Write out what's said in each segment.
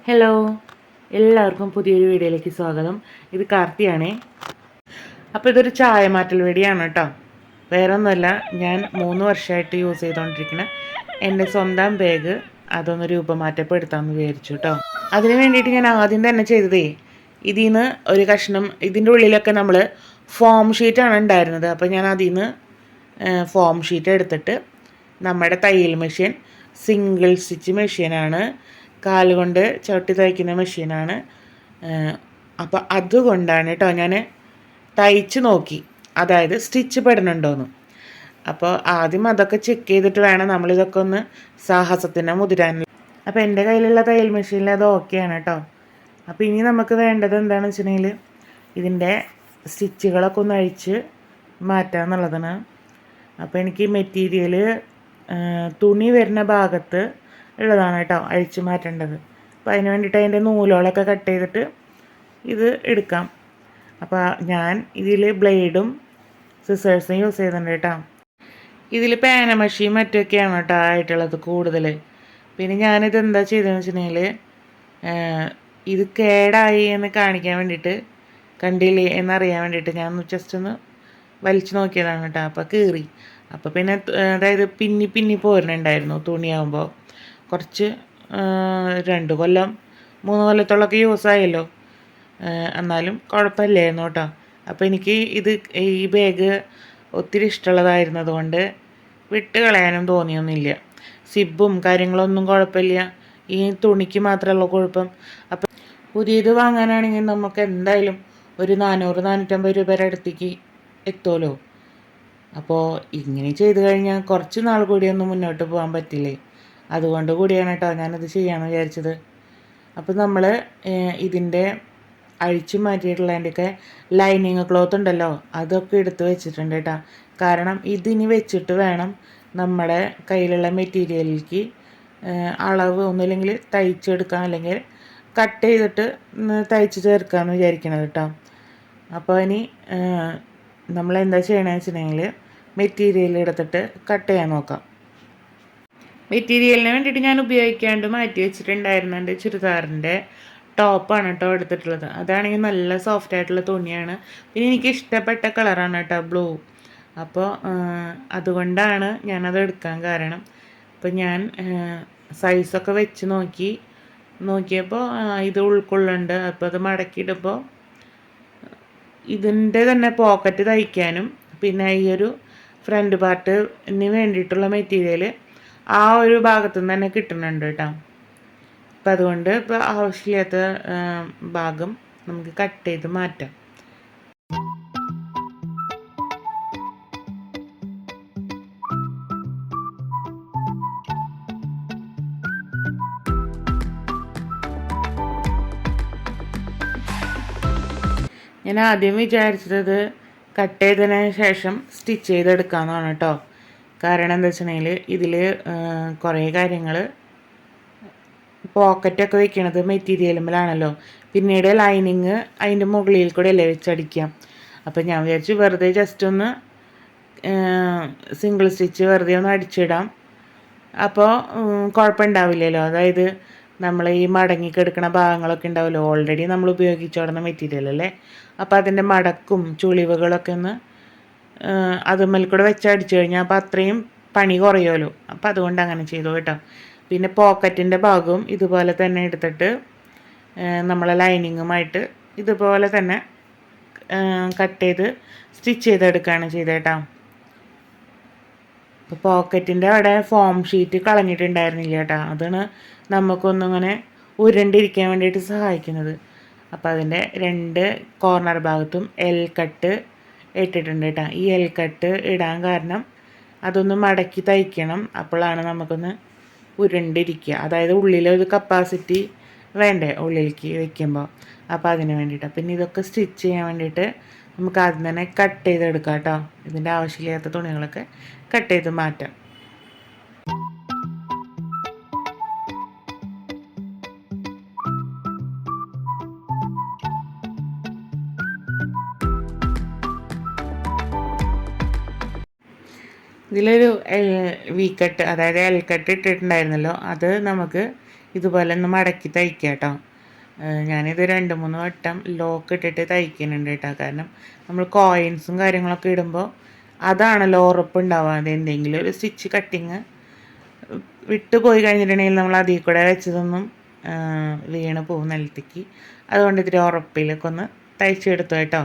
Hello, എല്ലാവർക്കും പുതിയൊരു വീഡിയോയിലേക്ക് സ്വാഗതം. ഇത് കാർത്തിയാണേ. അപ്പോൾ ഇതൊരു ചായ മാറ്റൽ വീഡിയോയാണ് കേട്ടോ. വേറെ ഒന്നുമല്ല, ഞാൻ 3 വർഷമായിട്ട് യൂസ് ചെയ്തുകൊണ്ടിരിക്കുന്ന എൻ്റെ സ്വന്തം ബാഗ് അതൊന്ന് രൂപമാറ്റപ്പെടുത്താമെന്ന് വിചാരിച്ചു കേട്ടോ. അതിന് വേണ്ടിയിട്ട് ഞാൻ ആദ്യം തന്നെ ചെയ്തതേ, ഇതിൽ നിന്ന് ഒരു കഷ്ണം, ഇതിൻ്റെ ഉള്ളിലൊക്കെ നമ്മൾ ഫോം ഷീറ്റാണ് ഉണ്ടായിരുന്നത്. അപ്പോൾ ഞാൻ അതിൽ നിന്ന് ഫോം ഷീറ്റ് എടുത്തിട്ട് നമ്മുടെ തയ്യൽ മെഷീൻ സിംഗിൾ സ്റ്റിച്ച് മെഷീനാണ്, കാലുകൊണ്ട് ചവിട്ടി തയ്ക്കുന്ന മെഷീനാണ്. അപ്പോൾ അതുകൊണ്ടാണ് കേട്ടോ ഞാൻ തയ്ച്ച് നോക്കി, അതായത് സ്റ്റിച്ച് പെടുന്നുണ്ടോയെന്ന്. അപ്പോൾ ആദ്യം അതൊക്കെ ചെക്ക് ചെയ്തിട്ട് വേണം നമ്മളിതൊക്കെ ഒന്ന് സാഹസത്തിനെ മുതിരാൻ. അപ്പോൾ എൻ്റെ കയ്യിലുള്ള തയ്യൽ മെഷീനിൽ അത് ഓക്കെയാണ് കേട്ടോ. അപ്പോൾ ഇനി നമുക്ക് വേണ്ടത് എന്താണെന്ന് വെച്ചിട്ടുണ്ടെങ്കിൽ ഇതിൻ്റെ സ്റ്റിച്ചുകളൊക്കെ ഒന്ന് അഴിച്ച് മാറ്റുക എന്നുള്ളതാണ്. അപ്പോൾ എനിക്ക് മെറ്റീരിയൽ തുണി വരുന്ന ഭാഗത്ത് ഉള്ളതാണ് കേട്ടോ അഴിച്ചു മാറ്റേണ്ടത്. അപ്പോൾ അതിന് വേണ്ടിയിട്ട് അതിൻ്റെ നൂലുകളൊക്കെ കട്ട് ചെയ്തിട്ട് ഇത് എടുക്കാം. അപ്പോൾ ഞാൻ ഇതിൽ ബ്ലേഡും സിസേഴ്സും യൂസ് ചെയ്യുന്നുണ്ട് കേട്ടോ. ഇതിൽ പേനമഷിയും മറ്റൊക്കെയാണ് കേട്ടോ ആയിട്ടുള്ളത് കൂടുതൽ. പിന്നെ ഞാനിത് എന്താ ചെയ്തതെന്ന് വെച്ചിട്ടുണ്ടെങ്കിൽ ഇത് കേടായി എന്ന് കാണിക്കാൻ വേണ്ടിയിട്ട്, കണ്ടില്ലേ എന്നറിയാൻ വേണ്ടിയിട്ട് ഞാൻ ജസ്റ്റ് ഒന്ന് വലിച്ചു നോക്കിയതാണ് കേട്ടോ. അപ്പോൾ കീറി. അപ്പോൾ പിന്നെ അതായത് പിന്നി പോരുന്നുണ്ടായിരുന്നു തുണിയാകുമ്പോൾ. കുറച്ച് 2 കൊല്ലം 3 കൊല്ലത്തോളമൊക്കെ യൂസായല്ലോ, എന്നാലും കുഴപ്പമില്ലായിരുന്നു കേട്ടോ. അപ്പോൾ എനിക്ക് ഈ ബാഗ് ഒത്തിരി ഇഷ്ടമുള്ളതായിരുന്നത് കൊണ്ട് വിട്ട് കളയാനും തോന്നിയൊന്നുമില്ല. സിബും കാര്യങ്ങളൊന്നും കുഴപ്പമില്ല, ഈ തുണിക്ക് മാത്രമുള്ള കുഴപ്പം. അപ്പം പുതിയത് വാങ്ങാനാണെങ്കിൽ നമുക്ക് എന്തായാലും ഒരു 400-450 രൂപയുടെ അടുത്തേക്ക് എത്തുമല്ലോ. അപ്പോൾ ഇങ്ങനെ ചെയ്ത് കഴിഞ്ഞാൽ കുറച്ച് നാൾ കൂടി ഒന്ന് മുന്നോട്ട് പോകാൻ പറ്റില്ലേ, അതുകൊണ്ട് കൂടിയാണ് കേട്ടോ ഞാനത് ചെയ്യാമെന്ന് വിചാരിച്ചത്. അപ്പോൾ നമ്മൾ ഇതിൻ്റെ അഴിച്ചു മാറ്റിയിട്ടുള്ളതിൻ്റെയൊക്കെ ലൈനിങ് ക്ലോത്ത് ഉണ്ടല്ലോ, അതൊക്കെ എടുത്ത് വെച്ചിട്ടുണ്ട് കേട്ടോ. കാരണം ഇതിനി വെച്ചിട്ട് വേണം നമ്മുടെ കയ്യിലുള്ള മെറ്റീരിയലിലേക്ക് അളവ് ഒന്നുമില്ലെങ്കിൽ തയ്ച്ചെടുക്കാം, അല്ലെങ്കിൽ കട്ട് ചെയ്തിട്ട് തയ്ച്ച് ചേർക്കാമെന്ന് വിചാരിക്കണത് കേട്ടോ. അപ്പോൾ ഇനി നമ്മളെന്താ ചെയ്യണമെന്ന് വെച്ചിട്ടുണ്ടെങ്കിൽ മെറ്റീരിയൽ എടുത്തിട്ട് കട്ട് ചെയ്യാൻ നോക്കാം. മെറ്റീരിയലിന് വേണ്ടിയിട്ട് ഞാൻ ഉപയോഗിക്കാണ്ട് മാറ്റി വെച്ചിട്ടുണ്ടായിരുന്ന എൻ്റെ ചുരിദാറിൻ്റെ ടോപ്പാണ് കേട്ടോ എടുത്തിട്ടുള്ളത്. അതാണെങ്കിൽ നല്ല സോഫ്റ്റ് ആയിട്ടുള്ള തുണിയാണ്. പിന്നെ എനിക്ക് ഇഷ്ടപ്പെട്ട കളറാണ് കേട്ടോ, ബ്ലൂ. അപ്പോൾ അതുകൊണ്ടാണ് ഞാനത് എടുക്കാൻ കാരണം. അപ്പോൾ ഞാൻ സൈസൊക്കെ വെച്ച് നോക്കിയപ്പോൾ ഇത് ഉൾക്കൊള്ളുന്നുണ്ട്. അപ്പോൾ അത് മടക്കിയിട്ടപ്പോൾ ഇതിൻ്റെ തന്നെ പോക്കറ്റ് തയ്ക്കാനും പിന്നെ ഈ ഒരു ഫ്രണ്ട് പാർട്ടിന് വേണ്ടിയിട്ടുള്ള മെറ്റീരിയൽ ആ ഒരു ഭാഗത്തു നിന്ന് തന്നെ കിട്ടുന്നുണ്ട് കേട്ടോ. അപ്പം അതുകൊണ്ട് ഇപ്പോൾ ആവശ്യമില്ലാത്ത ഭാഗം നമുക്ക് കട്ട് ചെയ്ത് മാറ്റാം. ഞാൻ ആദ്യം വിചാരിച്ചത് കട്ട് ചെയ്തതിന് ശേഷം സ്റ്റിച്ച് ചെയ്തെടുക്കാമെന്നാണ് കേട്ടോ. കാരണം എന്താ വെച്ചിട്ടുണ്ടെങ്കിൽ ഇതിൽ കുറേ കാര്യങ്ങൾ, പോക്കറ്റൊക്കെ വെക്കണത് മെറ്റീരിയലുമ്മലാണല്ലോ, പിന്നീട് ലൈനിങ് അതിൻ്റെ മുകളിൽ കൂടെ അല്ലേ വെച്ചടിക്കാം. അപ്പോൾ ഞാൻ വിചാരിച്ചു വെറുതെ ജസ്റ്റ് ഒന്ന് സിംഗിൾ സ്റ്റിച്ച് വെറുതെ ഒന്ന് അടിച്ചിടാം. അപ്പോൾ കുഴപ്പമുണ്ടാവില്ലല്ലോ. അതായത് നമ്മൾ ഈ മടങ്ങിക്കെടുക്കണ ഭാഗങ്ങളൊക്കെ ഉണ്ടാവുമല്ലോ, ഓൾറെഡി നമ്മൾ ഉപയോഗിച്ചോടുന്ന മെറ്റീരിയൽ അല്ലേ. അപ്പോൾ അതിൻ്റെ മടക്കും ചുളിവുകളൊക്കെ ഒന്ന് അതുമ്മൽ കൂടെ വെച്ച് അടിച്ചു കഴിഞ്ഞാൽ അപ്പോൾ അത്രയും പണി കുറയുമല്ലോ. അപ്പോൾ അതുകൊണ്ട് അങ്ങനെ ചെയ്തു കേട്ടോ. പിന്നെ പോക്കറ്റിൻ്റെ ഭാഗവും ഇതുപോലെ തന്നെ എടുത്തിട്ട് നമ്മളെ ലൈനിങ്ങുമായിട്ട് ഇതുപോലെ തന്നെ കട്ട് ചെയ്ത് സ്റ്റിച്ച് ചെയ്തെടുക്കുകയാണ് ചെയ്തേട്ടോ. അപ്പോൾ പോക്കറ്റിൻ്റെ അവിടെ ഫോം ഷീറ്റ് കളഞ്ഞിട്ടുണ്ടായിരുന്നില്ല കേട്ടോ. അതാണ് നമുക്കൊന്നിങ്ങനെ ഉരുണ്ടിരിക്കാൻ വേണ്ടിയിട്ട് സഹായിക്കുന്നത്. അപ്പോൾ അതിൻ്റെ 2 കോർണർ ഭാഗത്തും എൽ കട്ട് ഇട്ടിട്ടുണ്ട് കേട്ടോ. ഈ എൽ കട്ട് ഇടാൻ കാരണം അതൊന്ന് മടക്കി തയ്ക്കണം, അപ്പോഴാണ് നമുക്കൊന്ന് ഉരുണ്ടിരിക്കുക. അതായത് ഉള്ളിലൊരു കപ്പാസിറ്റി വേണ്ടേ ഉള്ളിലേക്ക് വയ്ക്കുമ്പോൾ, അപ്പോൾ അതിന് വേണ്ടിയിട്ടാണ്. പിന്നെ ഇതൊക്കെ സ്റ്റിച്ച് ചെയ്യാൻ വേണ്ടിയിട്ട് നമുക്ക് ആദ്യം തന്നെ കട്ട് ചെയ്തെടുക്കാം കേട്ടോ. ഇതിൻ്റെ ആവശ്യമില്ലാത്ത തുണികളൊക്കെ കട്ട് ചെയ്ത് മാറ്റാം. ഇതിലൊരു വി കട്ട്, അതായത് എൽ കട്ട് ഇട്ടിട്ടുണ്ടായിരുന്നല്ലോ, അത് നമുക്ക് ഇതുപോലെ ഒന്ന് മടക്കി തയ്ക്കുക കേട്ടോ. ഞാനിത് 2-3 വട്ടം ലോക്ക് ഇട്ടിട്ട് തയ്ക്കുന്നുണ്ട് കേട്ടോ. കാരണം നമ്മൾ കോയിൻസും കാര്യങ്ങളൊക്കെ ഇടുമ്പോൾ അതാണല്ലോ ഉറപ്പുണ്ടാവാതെ എന്തെങ്കിലും ഒരു സ്റ്റിച്ച് കട്ടിങ് വിട്ടു പോയി കഴിഞ്ഞിട്ടുണ്ടെങ്കിൽ നമ്മൾ അതിൽ കൂടെ വെച്ചതൊന്നും വീണ് പോകും നിലത്തേക്ക്. അതുകൊണ്ട് ഇത്തിരി ഉറപ്പിലൊക്കെ ഒന്ന് തയ്ച്ചെടുത്തു കേട്ടോ.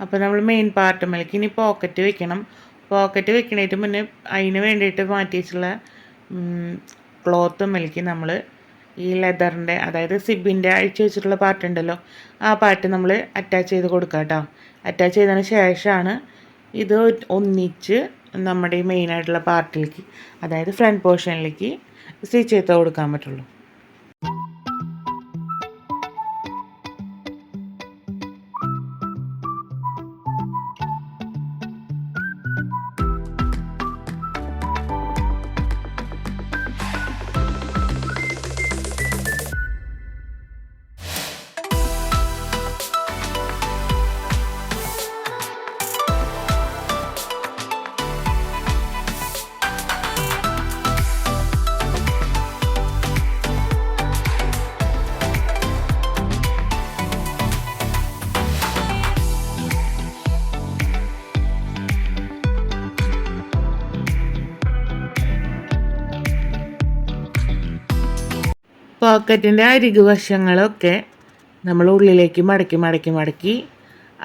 അപ്പോൾ നമ്മൾ മെയിൻ പാർട്ടുമ്മലേക്ക് ഇനി പോക്കറ്റ് വെക്കണം. പോക്കറ്റ് വെക്കണേറ്റ് മുന്നേ അതിന് വേണ്ടിയിട്ട് മാറ്റി വെച്ചുള്ള ക്ലോത്തുമ്മലേക്ക് നമ്മൾ ഈ ലെതറിൻ്റെ, അതായത് സിബിൻ്റെ അഴിച്ചു വെച്ചിട്ടുള്ള പാർട്ട് ഉണ്ടല്ലോ, ആ പാർട്ട് നമ്മൾ അറ്റാച്ച് ചെയ്ത് കൊടുക്കുക കേട്ടോ. അറ്റാച്ച് ചെയ്തതിന് ശേഷമാണ് ഇത് ഒന്നിച്ച് നമ്മുടെ ഈ മെയിനായിട്ടുള്ള പാർട്ടിലേക്ക്, അതായത് ഫ്രണ്ട് പോർഷനിലേക്ക് സ്റ്റിച്ച് ചെയ്ത് കൊടുക്കാൻ പറ്റുള്ളൂ. പോക്കറ്റിൻ്റെ അരികു വശങ്ങളൊക്കെ നമ്മൾ ഉള്ളിലേക്ക് മടക്കി മടക്കി മടക്കി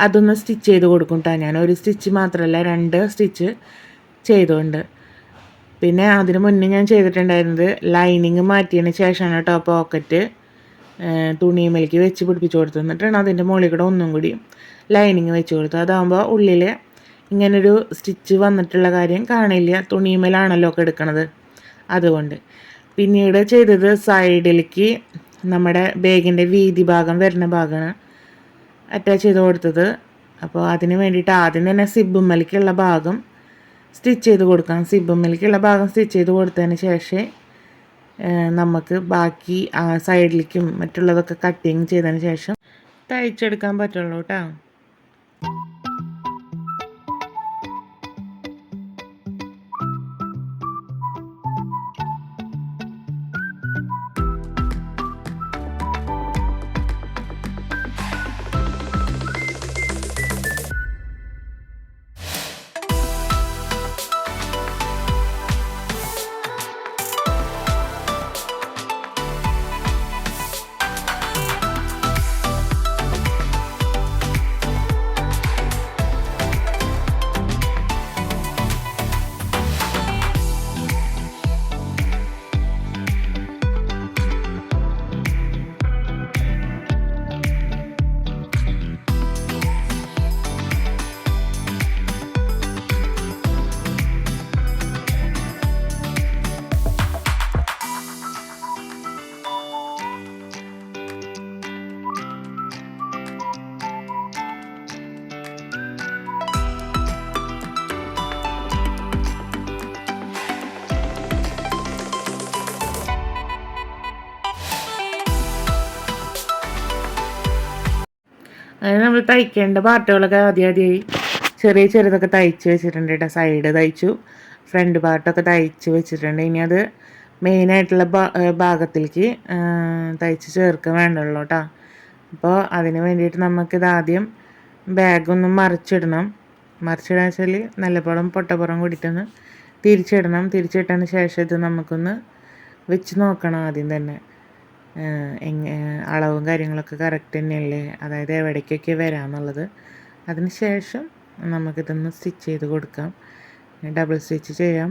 അതൊന്ന് സ്റ്റിച്ച് ചെയ്ത് കൊടുക്കും കേട്ടോ. ഞാൻ ഒരു സ്റ്റിച്ച് മാത്രമല്ല 2 സ്റ്റിച്ച് ചെയ്തുകൊണ്ട്. പിന്നെ അതിന് മുന്നേ ഞാൻ ചെയ്തിട്ടുണ്ടായിരുന്നത് ലൈനിങ് മാറ്റിയതിന് ശേഷമാണ് കേട്ടോ പോക്കറ്റ് തുണിമേലേക്ക് വെച്ച് പിടിപ്പിച്ച് കൊടുത്തു. എന്നിട്ടാണ് അതിൻ്റെ മുകളിൽ കൂടെ ഒന്നും കൂടി ലൈനിങ് വെച്ച് കൊടുത്തു. അതാകുമ്പോൾ ഉള്ളിൽ ഇങ്ങനൊരു സ്റ്റിച്ച് വന്നിട്ടുള്ള കാര്യം കാണില്ല, തുണിമേലാണല്ലോ ഒക്കെ എടുക്കണത്. അതുകൊണ്ട് പിന്നീട് ചെയ്തത് സൈഡിലേക്ക് നമ്മുടെ ബാഗിൻ്റെ വീതി ഭാഗം വരുന്ന ഭാഗമാണ് അറ്റാച്ച് ചെയ്ത് കൊടുത്തത്. അപ്പോൾ അതിന് വേണ്ടിയിട്ട് ആദ്യം തന്നെ സിബുമ്മലേക്കുള്ള ഭാഗം സ്റ്റിച്ച് ചെയ്ത് കൊടുക്കാം. സിബുമ്മലേക്കുള്ള ഭാഗം സ്റ്റിച്ച് ചെയ്ത് കൊടുത്തതിന് ശേഷം നമുക്ക് ബാക്കി സൈഡിലേക്കും മറ്റുള്ളതൊക്കെ കട്ടിങ് ചെയ്തതിന് ശേഷം തയ്ച്ചെടുക്കാൻ പറ്റുള്ളൂ കേട്ടോ. അങ്ങനെ നമ്മൾ തയ്ക്കേണ്ട പാർട്ടുകളൊക്കെ ആദ്യമായി ചെറിയ ചെറുതൊക്കെ തയ്ച്ച് വെച്ചിട്ടുണ്ട് കേട്ടോ. സൈഡ് തയ്ച്ചു, ഫ്രണ്ട് പാർട്ടൊക്കെ തയ്ച്ച് വെച്ചിട്ടുണ്ട്. ഇനി അത് മെയിനായിട്ടുള്ള ഭാഗത്തിലേക്ക് തയ്ച്ച് ചേർക്കാൻ വേണ്ടുള്ളൂ കേട്ടോ. അപ്പോൾ അതിന് വേണ്ടിയിട്ട് നമുക്കിത് ആദ്യം ബാഗൊന്ന് മറിച്ചിടണം. മറിച്ചിടാൻ വെച്ചാൽ നല്ലപോലെ പൊട്ടപ്പുറം കൂടിയിട്ടൊന്ന് തിരിച്ചിടണം. തിരിച്ചിട്ടതിന് ശേഷം ഇത് നമുക്കൊന്ന് വെച്ച് നോക്കണം ആദ്യം തന്നെ. അളവും കാര്യങ്ങളൊക്കെ കറക്റ്റ് തന്നെയല്ലേ, അതായത് എവിടേക്കൊക്കെ വരാമെന്നുള്ളത്. അതിന് ശേഷം നമുക്കിതൊന്ന് സ്റ്റിച്ച് ചെയ്ത് കൊടുക്കാം. ഡബിൾ സ്റ്റിച്ച് ചെയ്യാം.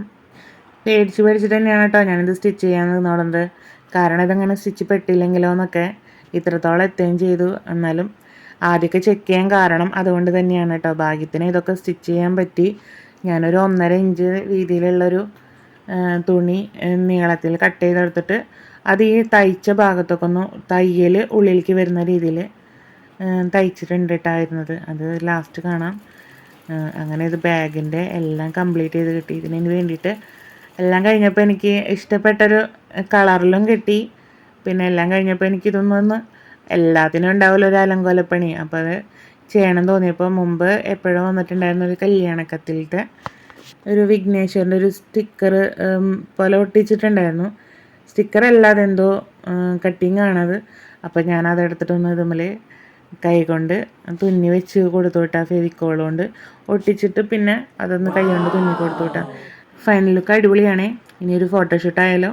പേടിച്ചിട്ട് തന്നെയാണ് കേട്ടോ ഞാനിത് സ്റ്റിച്ച് ചെയ്യാൻ നിന്നോടുന്നത്. കാരണം ഇതങ്ങനെ സ്റ്റിച്ച് പെട്ടില്ലെങ്കിലോ എന്നൊക്കെ ഇത്രത്തോളം എത്തുകയും ചെയ്തു. എന്നാലും ആദ്യമൊക്കെ ചെക്ക് ചെയ്യാൻ കാരണം അതുകൊണ്ട് തന്നെയാണ് കേട്ടോ. ഭാഗ്യത്തിന് ഇതൊക്കെ സ്റ്റിച്ച് ചെയ്യാൻ പറ്റി. ഞാനൊരു 1.5 ഇഞ്ച് വീതിയിലുള്ളൊരു തുണി നീളത്തിൽ കട്ട് ചെയ്തെടുത്തിട്ട് അത് ഈ തയ്ച്ച ഭാഗത്തൊക്കെ ഒന്ന് തയ്യൽ ഉള്ളിലേക്ക് വരുന്ന രീതിയിൽ തയ്ച്ചിട്ടുണ്ട് ഇട്ടായിരുന്നത്. അത് ലാസ്റ്റ് കാണാം. അങ്ങനെ ഇത് ബാഗിൻ്റെ എല്ലാം കംപ്ലീറ്റ് ചെയ്ത് കിട്ടി. ഇതിന് വേണ്ടിയിട്ട് എല്ലാം കഴിഞ്ഞപ്പോൾ എനിക്ക് ഇഷ്ടപ്പെട്ടൊരു കളറിലും കിട്ടി. പിന്നെ എല്ലാം കഴിഞ്ഞപ്പോൾ എനിക്കിതൊന്നൊന്ന് എല്ലാത്തിനും ഉണ്ടാവില്ല ഒരു അലങ്കോലപ്പണി. അപ്പോൾ അത് ചെയ്യണം തോന്നിയപ്പോൾ മുമ്പ് എപ്പോഴും വന്നിട്ടുണ്ടായിരുന്ന ഒരു കല്യാണക്കത്തിലത്തെ ഒരു വിഘ്നേശ്വരൻ്റെ ഒരു സ്റ്റിക്കർ പോലെ ഒട്ടിച്ചിട്ടുണ്ടായിരുന്നു. സ്റ്റിക്കറല്ല, അതെന്തോ കട്ടിങ് ആണത്. അപ്പോൾ ഞാനതെടുത്തിട്ടൊന്ന് ഇതുമ്മൽ കൈ കൊണ്ട് തുന്നി വെച്ച് കൊടുത്തു വിട്ടാൽ ഫെവിക്കോൾ കൊണ്ട് ഒട്ടിച്ചിട്ട് പിന്നെ അതൊന്ന് കൈ കൊണ്ട് തുന്നി കൊടുത്തു വിട്ടാൽ ഫൈനൽ ലുക്ക് അടിപൊളിയാണേ. ഇനിയൊരു ഫോട്ടോഷൂട്ടായാലോ.